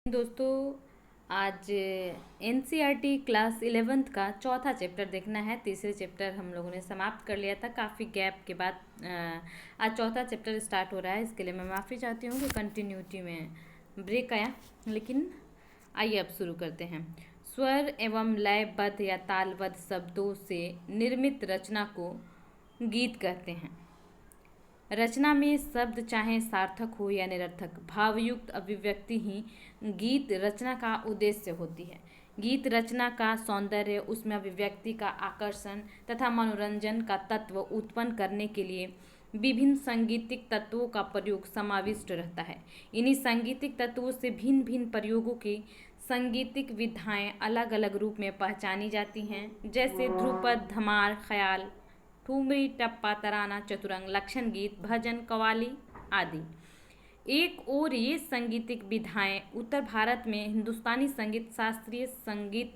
दोस्तों, आज NCERT class 11th का चौथा चैप्टर देखना है। तीसरे चैप्टर हम लोगों ने समाप्त कर लिया था काफ़ी गैप के बाद। आज चौथा चैप्टर स्टार्ट हो रहा है। इसके लिए मैं माफ़ी चाहती हूँ कि कंटिन्यूटी में ब्रेक आया, लेकिन आइए अब शुरू करते हैं। स्वर एवं लयबद्ध या तालबद्ध शब्दों से निर्मित रचना को गीत कहते हैं। रचना में शब्द चाहे सार्थक हो या निरर्थक, भावयुक्त अभिव्यक्ति ही गीत रचना का उद्देश्य होती है। गीत रचना का सौंदर्य उसमें अभिव्यक्ति का आकर्षण तथा मनोरंजन का तत्व उत्पन्न करने के लिए विभिन्न सांगीतिक तत्वों का प्रयोग समाविष्ट रहता है। इन्हीं सांगीतिक तत्वों से भिन्न भिन्न प्रयोगों की सांगीतिक विधाएं अलग अलग रूप में पहचानी जाती हैं, जैसे ध्रुपद, धमार, ख्याल, ठुमरी, टप्पा, तराना, चतुरंग, लक्षण गीत, भजन, कव्वाली आदि। एक और ये सांगीतिक विधाएं उत्तर भारत में हिंदुस्तानी संगीत, शास्त्रीय संगीत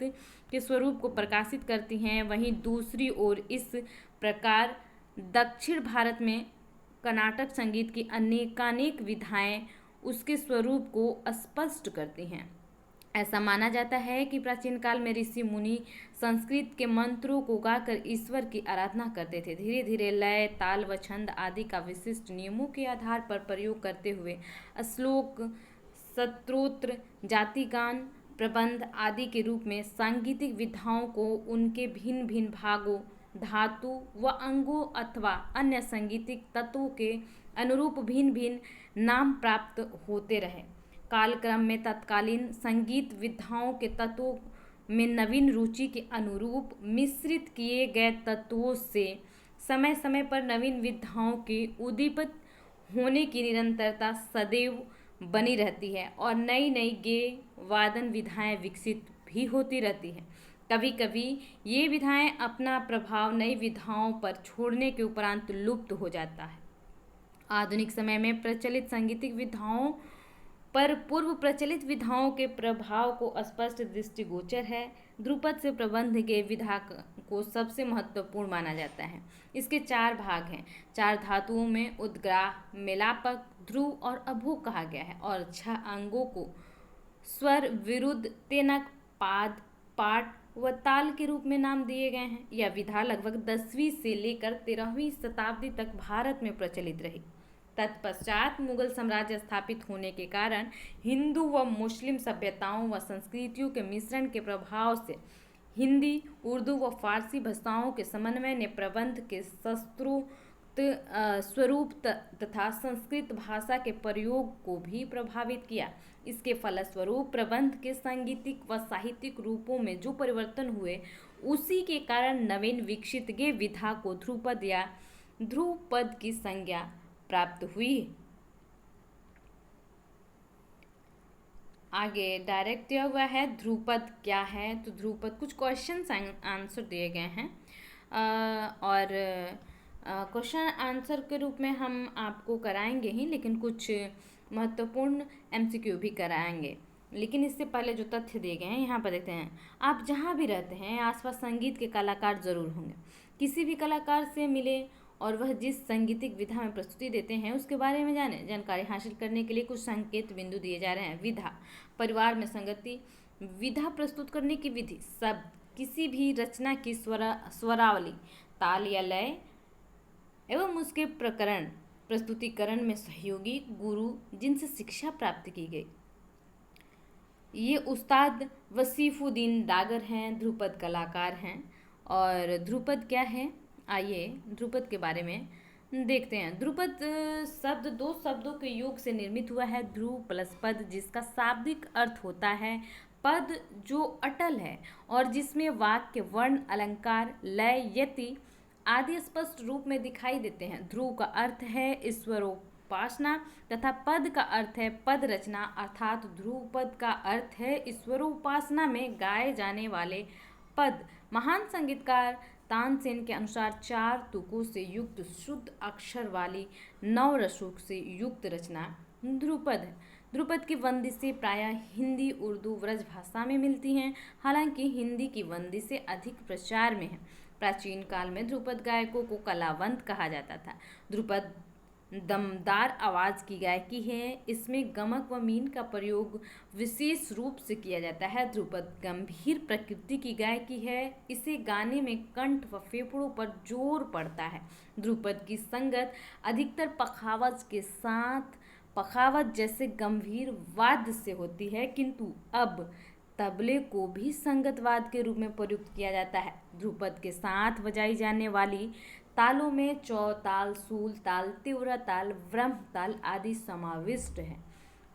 के स्वरूप को प्रकाशित करती हैं। वहीं दूसरी ओर इस प्रकार दक्षिण भारत में कर्नाटक संगीत की अनेकानेक विधाएं उसके स्वरूप को स्पष्ट करती हैं। ऐसा माना जाता है कि प्राचीन काल में ऋषि मुनि संस्कृत के मंत्रों को गाकर ईश्वर की आराधना करते थे। धीरे धीरे लय, ताल व छंद आदि का विशिष्ट नियमों के आधार पर प्रयोग करते हुए श्लोक, स्तोत्र, जातिगान, प्रबंध आदि के रूप में सांगीतिक विधाओं को उनके भिन्न भिन्न भागों, धातु व अंगों अथवा अन्य सांगीतिक तत्वों के अनुरूप भिन्न भिन्न नाम प्राप्त होते रहे। कालक्रम में तत्कालीन संगीत विधाओं के तत्वों में नवीन रुचि के अनुरूप मिश्रित किए गए तत्वों से समय समय पर नवीन विधाओं के उद्दीपित होने की निरंतरता सदैव बनी रहती है और नई नई गेय वादन विधाएं विकसित भी होती रहती हैं। कभी कभी ये विधाएं अपना प्रभाव नई विधाओं पर छोड़ने के उपरांत लुप्त हो जाता है। आधुनिक समय में प्रचलित सांगीतिक विधाओं पर पूर्व प्रचलित विधाओं के प्रभाव को स्पष्ट दृष्टिगोचर है। ध्रुपद से प्रबंध के विधा को सबसे महत्वपूर्ण माना जाता है। इसके 4 भाग हैं। 4 धातुओं में उद्ग्राह, मेलापक, ध्रुव और अभोग कहा गया है और 6 अंगों को स्वर, विरुद्ध, तेनक, पाद, पाठ व ताल के रूप में नाम दिए गए हैं। यह विधा लगभग 10वीं से लेकर 13वीं शताब्दी तक भारत में प्रचलित रही। तत्पश्चात मुगल साम्राज्य स्थापित होने के कारण हिंदू व मुस्लिम सभ्यताओं व संस्कृतियों के मिश्रण के प्रभाव से हिंदी, उर्दू व फारसी भाषाओं के समन्वय ने प्रबंध के शस्त्रोक्त स्वरूप तथा संस्कृत भाषा के प्रयोग को भी प्रभावित किया। इसके फलस्वरूप प्रबंध के सांगीतिक व साहित्यिक रूपों में जो परिवर्तन हुए, उसी के कारण नवीन विकसित गे विधा को ध्रुपद या ध्रुपद की संज्ञा प्राप्त हुई। आगे डायरेक्ट दिया हुआ है ध्रुपद क्या है। तो ध्रुपद, कुछ क्वेश्चन आंसर दिए गए हैं और क्वेश्चन आंसर के रूप में हम आपको कराएंगे ही, लेकिन कुछ महत्वपूर्ण एमसीक्यू भी कराएंगे। लेकिन इससे पहले जो तथ्य दिए गए हैं यहाँ पर देखते हैं। आप जहाँ भी रहते हैं आसपास संगीत के कलाकार जरूर होंगे। किसी भी कलाकार से मिले और वह जिस सांगीतिक विधा में प्रस्तुति देते हैं उसके बारे में जाने। जानकारी हासिल करने के लिए कुछ संकेत बिंदु दिए जा रहे हैं। विधा, परिवार में संगति, विधा प्रस्तुत करने की विधि, शब्द, किसी भी रचना की स्वरावली, ताल या लय एवं उसके प्रकरण, प्रस्तुतिकरण में सहयोगी, गुरु जिनसे शिक्षा प्राप्त की गई। ये उस्ताद वसीफुद्दीन डागर हैं, ध्रुपद कलाकार हैं। और ध्रुपद क्या है, आइए ध्रुपद के बारे में देखते हैं। ध्रुपद शब्द 2 शब्दों के योग से निर्मित हुआ है, ध्रुव प्लस पद, जिसका शाब्दिक अर्थ होता है पद जो अटल है और जिसमें वाक्य, वर्ण, अलंकार, लय, यति आदि स्पष्ट रूप में दिखाई देते हैं। ध्रुव का अर्थ है ईश्वरोपासना तथा पद का अर्थ है पद रचना, अर्थात ध्रुव पद का अर्थ है ईश्वरोपासना में गाए जाने वाले पद। महान संगीतकार तानसेन के अनुसार 4 तुकों से युक्त शुद्ध अक्षर वाली 9 रसों से युक्त रचना ध्रुपद है। ध्रुपद की वंदिशें प्रायः हिंदी, उर्दू, व्रज भाषा में मिलती हैं, हालांकि हिंदी की वंदिशें अधिक प्रचार में हैं। प्राचीन काल में ध्रुपद गायकों को कलावंत कहा जाता था। ध्रुपद दमदार आवाज़ की गायकी है। इसमें गमक व मीन का प्रयोग विशेष रूप से किया जाता है। ध्रुपद गंभीर प्रकृति की गायकी है। इसे गाने में कंठ व फेफड़ों पर जोर पड़ता है। ध्रुपद की संगत अधिकतर पखावज जैसे गंभीर वाद्य से होती है, किंतु अब तबले को भी संगतवाद के रूप में प्रयुक्त किया जाता है। ध्रुपद के साथ बजाई जाने वाली तालों में चौताल, सूल ताल, तीव्र ताल, ब्रह्म ताल आदि समाविष्ट है।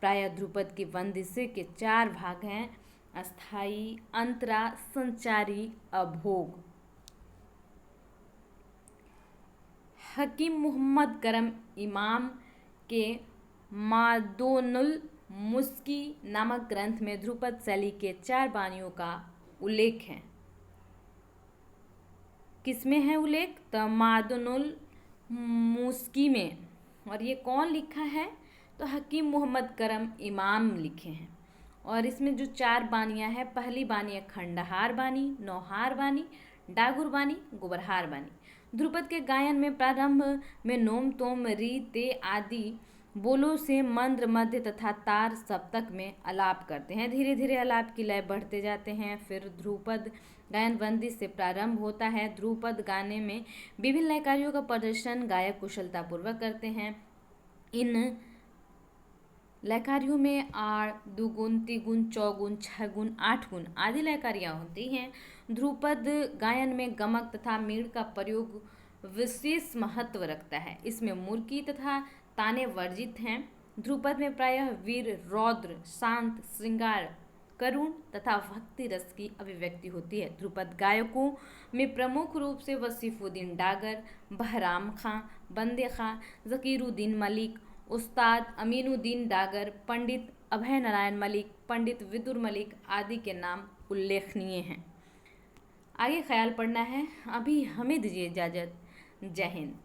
प्रायः ध्रुपद की बंदिशे के 4 भाग हैं: अस्थाई, अंतरा, संचारी, अभोग। हकीम मोहम्मद करम इमाम के मादोनुल मुस्की नामक ग्रंथ में ध्रुपद शैली के 4 बानियों का उल्लेख है। किसमें है उल्लेख? तो मादोनुल मुस्की में। और ये कौन लिखा है? तो हकीम मोहम्मद करम इमाम लिखे हैं। और इसमें जो 4 बानियाँ हैं, पहली बानी है खंडहार बानी, नौहार बानी, डागुर बानी, गोबरहार बानी। ध्रुपद के गायन में प्रारंभ में नोम, तोम, री, ते आदि बोलों से मंद्र, मध्य तथा तार सप्तक में आलाप करते हैं। धीरे धीरे आलाप की लय बढ़ते जाते हैं। फिर ध्रुपद गायन बंदिश से प्रारंभ होता है। ध्रुपद गाने में विभिन्न लयकारियों का प्रदर्शन गायक कुशलतापूर्वक करते हैं। इन लयकारियों में आड़, दुगुन, तिगुन, चौगुन, छगुन, 8 गुण आदि लयकारियाँ होती हैं। ध्रुपद गायन में गमक तथा मीण का प्रयोग विशेष महत्व रखता है। इसमें मुर्की तथा ताने वर्जित हैं। ध्रुपद में प्रायः वीर, रौद्र, शांत, श्रृंगार, करुण तथा भक्ति रस की अभिव्यक्ति होती है। ध्रुपद गायकों में प्रमुख रूप से वसीफुद्दीन डागर, बहराम खां, बंदे खां, ज़कीरुद्दीन मलिक, उस्ताद अमीनुद्दीन डागर, पंडित अभय नारायण मलिक, पंडित विदुर मलिक आदि के नाम उल्लेखनीय हैं। आगे ख्याल पढ़ना है। अभी हमें दीजिए इजाज़त। जय हिंद।